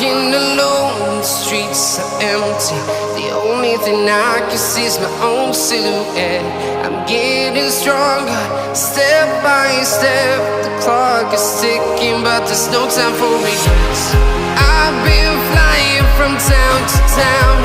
Walking alone, the streets are empty. The only thing I can see is my own silhouette. I'm getting stronger, step by step. The clock is ticking, but there's no time for regrets. I've been flying from town to town,